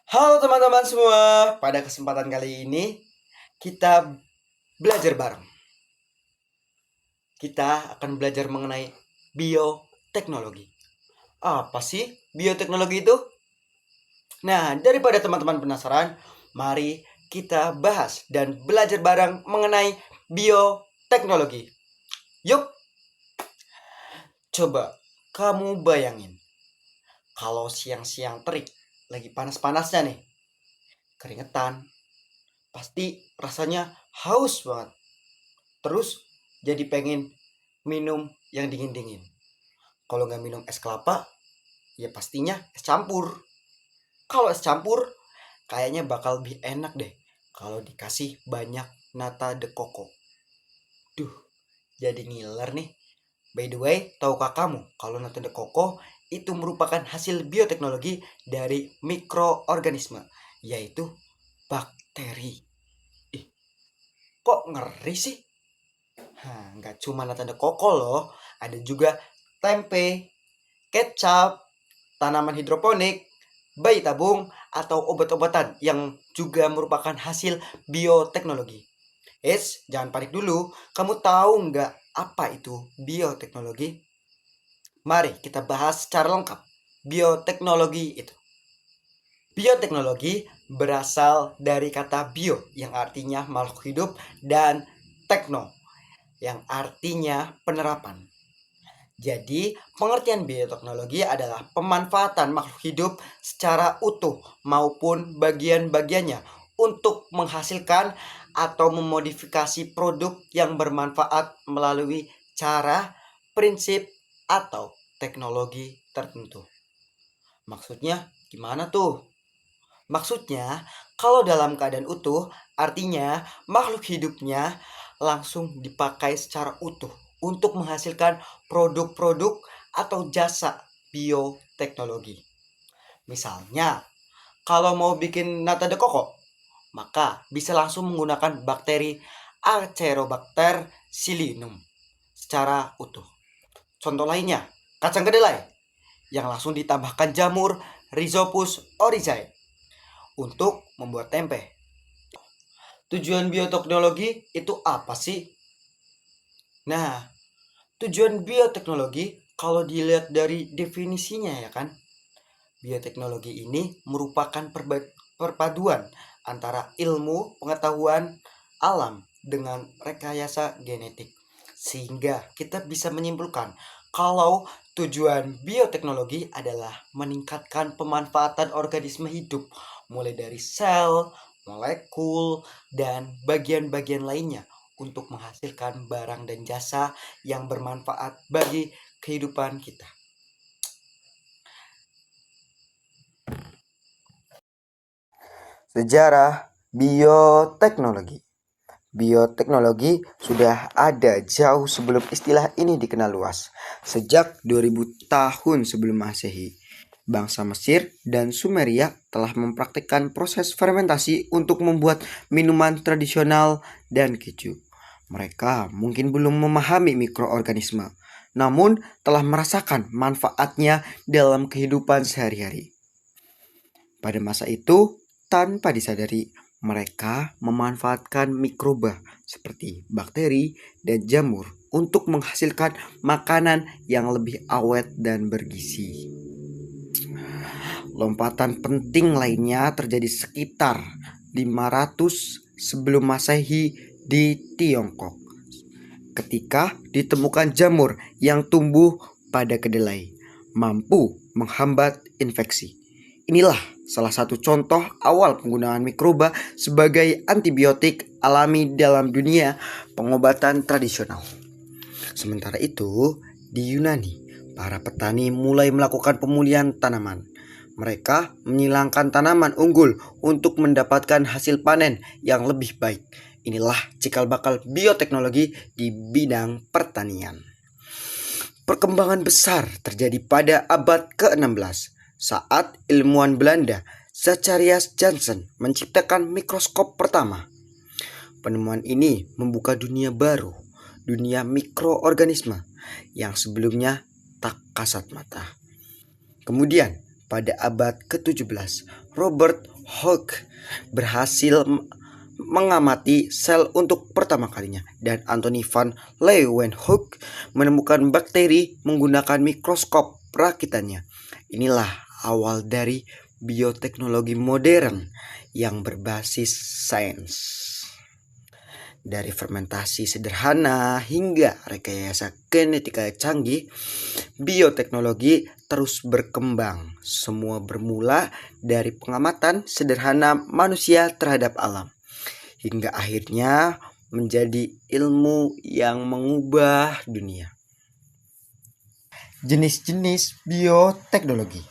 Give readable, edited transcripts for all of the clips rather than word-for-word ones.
Halo teman-teman semua, pada kesempatan kali ini kita belajar bareng. Kita akan belajar mengenai bioteknologi. Apa sih bioteknologi itu? Nah, daripada teman-teman penasaran, mari kita bahas dan belajar bareng mengenai bioteknologi. Yuk, coba kamu bayangin kalau siang-siang terik lagi panas-panasnya nih, keringetan, pasti rasanya haus banget. Terus jadi pengen minum yang dingin-dingin. Kalau nggak minum es kelapa, ya pastinya es campur. Kalau es campur, kayaknya bakal lebih enak deh kalau dikasih banyak nata de coco. Duh, jadi ngiler nih. By the way, tahukah kamu kalau nata de coco itu merupakan hasil bioteknologi dari mikroorganisme, yaitu bakteri. Ih, kok ngeri sih? Nggak cuma nata de coco loh, ada juga tempe, kecap, tanaman hidroponik, bayi tabung, atau obat-obatan yang juga merupakan hasil bioteknologi. Jangan panik dulu. Kamu tahu nggak apa itu bioteknologi? Mari kita bahas secara lengkap bioteknologi itu. Bioteknologi berasal dari kata bio yang artinya makhluk hidup dan tekno yang artinya penerapan. Jadi, pengertian bioteknologi adalah pemanfaatan makhluk hidup secara utuh maupun bagian-bagiannya untuk menghasilkan atau memodifikasi produk yang bermanfaat melalui cara, prinsip, atau teknologi tertentu. Maksudnya gimana tuh? Maksudnya, kalau dalam keadaan utuh, artinya makhluk hidupnya langsung dipakai secara utuh untuk menghasilkan produk-produk atau jasa bioteknologi. Misalnya, kalau mau bikin nata de coco, maka bisa langsung menggunakan bakteri Acerobacter psilocybe secara utuh. Contoh lainnya, kacang kedelai yang langsung ditambahkan jamur Rhizopus oryzae untuk membuat tempe. Tujuan bioteknologi itu apa sih? Nah, tujuan bioteknologi kalau dilihat dari definisinya ya kan, bioteknologi ini merupakan perpaduan antara ilmu pengetahuan alam dengan rekayasa genetik. Sehingga kita bisa menyimpulkan kalau tujuan bioteknologi adalah meningkatkan pemanfaatan organisme hidup mulai dari sel, molekul, dan bagian-bagian lainnya untuk menghasilkan barang dan jasa yang bermanfaat bagi kehidupan kita. Sejarah bioteknologi. Bioteknologi sudah ada jauh sebelum istilah ini dikenal luas. Sejak 2000 tahun sebelum Masehi, bangsa Mesir dan Sumeria telah mempraktikkan proses fermentasi untuk membuat minuman tradisional dan keju. Mereka mungkin belum memahami mikroorganisme, namun telah merasakan manfaatnya dalam kehidupan sehari-hari. Pada masa itu, tanpa disadari, mereka memanfaatkan mikroba seperti bakteri dan jamur untuk menghasilkan makanan yang lebih awet dan bergizi. Lompatan penting lainnya terjadi sekitar 500 sebelum Masehi di Tiongkok, ketika ditemukan jamur yang tumbuh pada kedelai mampu menghambat infeksi. Inilah salah satu contoh awal penggunaan mikroba sebagai antibiotik alami dalam dunia pengobatan tradisional. Sementara itu, di Yunani, para petani mulai melakukan pemulihan tanaman. Mereka menyilangkan tanaman unggul untuk mendapatkan hasil panen yang lebih baik. Inilah cikal bakal bioteknologi di bidang pertanian. Perkembangan besar terjadi pada abad ke-16 saat ilmuwan Belanda Zacharias Janssen menciptakan mikroskop pertama. Penemuan ini membuka dunia baru, dunia mikroorganisme yang sebelumnya tak kasat mata. Kemudian, pada abad ke-17, Robert Hoek berhasil mengamati sel untuk pertama kalinya, dan Anthony van Leeuwenhoek menemukan bakteri menggunakan mikroskop rakitannya. Inilah awal dari bioteknologi modern yang berbasis sains. Dari fermentasi sederhana hingga rekayasa genetika canggih, bioteknologi terus berkembang. Semua bermula dari pengamatan sederhana manusia terhadap alam, hingga akhirnya menjadi ilmu yang mengubah dunia. Jenis-jenis bioteknologi.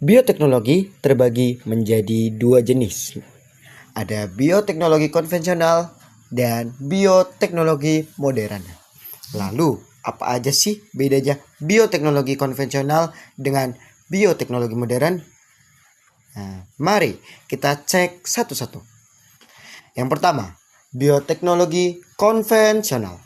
Bioteknologi terbagi menjadi dua jenis. Ada bioteknologi konvensional dan bioteknologi modern. Lalu, apa aja sih bedanya bioteknologi konvensional dengan bioteknologi modern? Nah, mari kita cek satu-satu. Yang pertama, bioteknologi konvensional.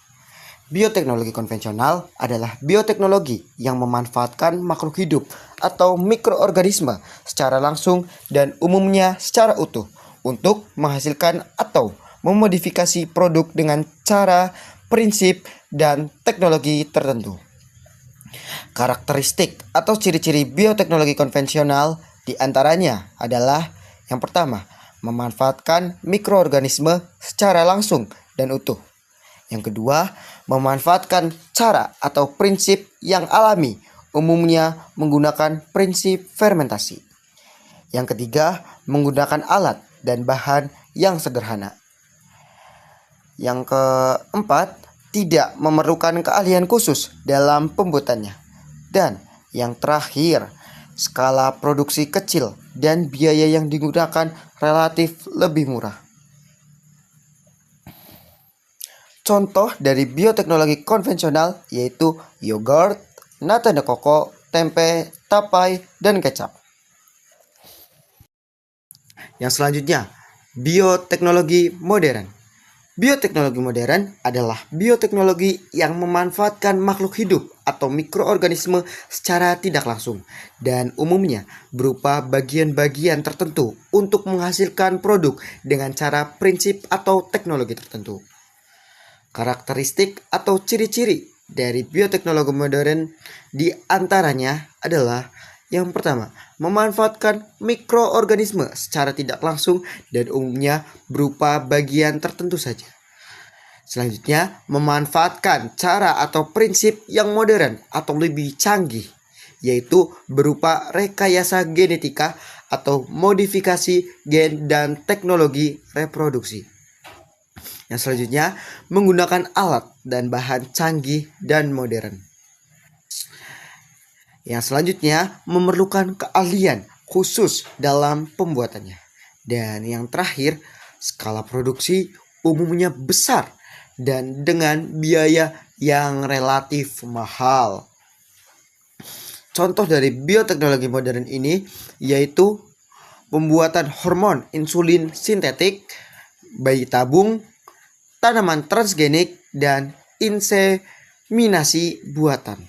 Bioteknologi konvensional adalah bioteknologi yang memanfaatkan makhluk hidup atau mikroorganisme secara langsung dan umumnya secara utuh untuk menghasilkan atau memodifikasi produk dengan cara, prinsip, dan teknologi tertentu. Karakteristik atau ciri-ciri bioteknologi konvensional diantaranya adalah yang pertama, memanfaatkan mikroorganisme secara langsung dan utuh. Yang kedua, memanfaatkan cara atau prinsip yang alami, umumnya menggunakan prinsip fermentasi. Yang ketiga, menggunakan alat dan bahan yang sederhana. Yang keempat, tidak memerlukan keahlian khusus dalam pembuatannya. Dan yang terakhir, skala produksi kecil dan biaya yang digunakan relatif lebih murah. Contoh dari bioteknologi konvensional yaitu yogurt, nata de coco, tempe, tapai, dan kecap. Yang selanjutnya, bioteknologi modern. Bioteknologi modern adalah bioteknologi yang memanfaatkan makhluk hidup atau mikroorganisme secara tidak langsung dan umumnya berupa bagian-bagian tertentu untuk menghasilkan produk dengan cara, prinsip, atau teknologi tertentu. Karakteristik atau ciri-ciri dari bioteknologi modern diantaranya adalah yang pertama, memanfaatkan mikroorganisme secara tidak langsung dan umumnya berupa bagian tertentu saja. Selanjutnya, memanfaatkan cara atau prinsip yang modern atau lebih canggih, yaitu berupa rekayasa genetika atau modifikasi gen dan teknologi reproduksi. Yang selanjutnya, menggunakan alat dan bahan canggih dan modern. Yang selanjutnya, memerlukan keahlian khusus dalam pembuatannya. Dan yang terakhir, skala produksi umumnya besar dan dengan biaya yang relatif mahal. Contoh dari bioteknologi modern ini yaitu pembuatan hormon insulin sintetik, bayi tabung, tanaman transgenik, dan inseminasi buatan.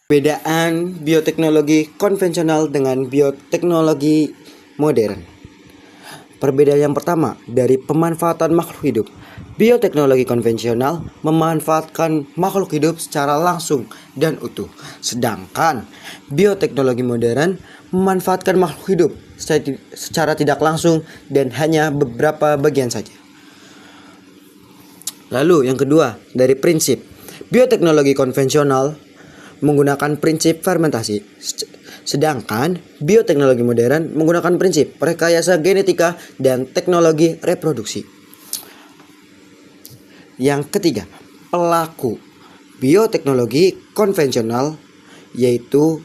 Perbedaan bioteknologi konvensional dengan bioteknologi modern. Perbedaan yang pertama dari pemanfaatan makhluk hidup. Bioteknologi konvensional memanfaatkan makhluk hidup secara langsung dan utuh. Sedangkan bioteknologi modern memanfaatkan makhluk hidup secara tidak langsung dan hanya beberapa bagian saja. Lalu yang kedua dari prinsip. Bioteknologi konvensional menggunakan prinsip fermentasi, sedangkan bioteknologi modern menggunakan prinsip rekayasa genetika dan teknologi reproduksi. Yang ketiga, pelaku bioteknologi konvensional yaitu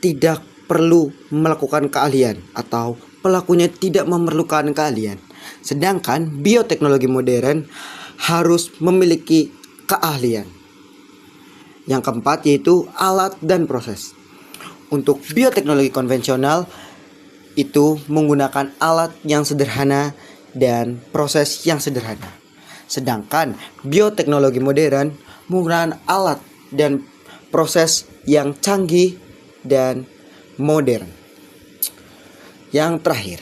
tidak perlu melakukan keahlian atau pelakunya tidak memerlukan keahlian. Sedangkan bioteknologi modern harus memiliki keahlian. Yang keempat yaitu alat dan proses. Untuk bioteknologi konvensional itu menggunakan alat yang sederhana dan proses yang sederhana. Sedangkan bioteknologi modern menggunakan alat dan proses yang canggih dan modern. Yang terakhir,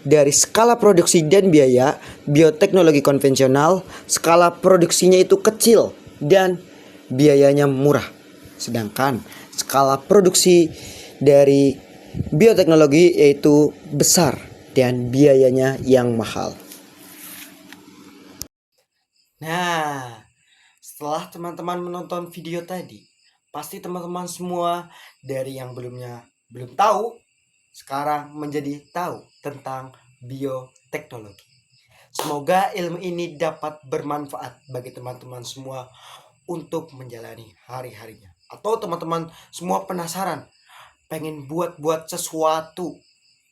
dari skala produksi dan biaya, bioteknologi konvensional skala produksinya itu kecil dan biayanya murah. Sedangkan skala produksi dari bioteknologi yaitu besar dan biayanya yang mahal. Nah, setelah teman-teman menonton video tadi, pasti teman-teman semua dari yang belum tahu sekarang menjadi tahu tentang bioteknologi. Semoga ilmu ini dapat bermanfaat bagi teman-teman semua untuk menjalani hari-harinya. Atau teman-teman semua penasaran pengen buat sesuatu,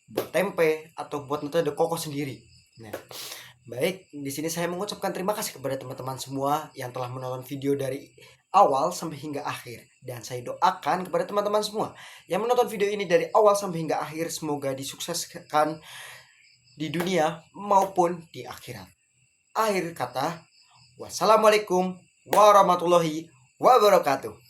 buat tempe atau buat metode koko sendiri. Nah, baik, di sini saya mengucapkan terima kasih kepada teman-teman semua yang telah menonton video dari awal sampai hingga akhir. Dan saya doakan kepada teman-teman semua yang menonton video ini dari awal sampai hingga akhir, semoga disukseskan di dunia maupun di akhirat. Akhir kata, wassalamualaikum warahmatullahi wabarakatuh.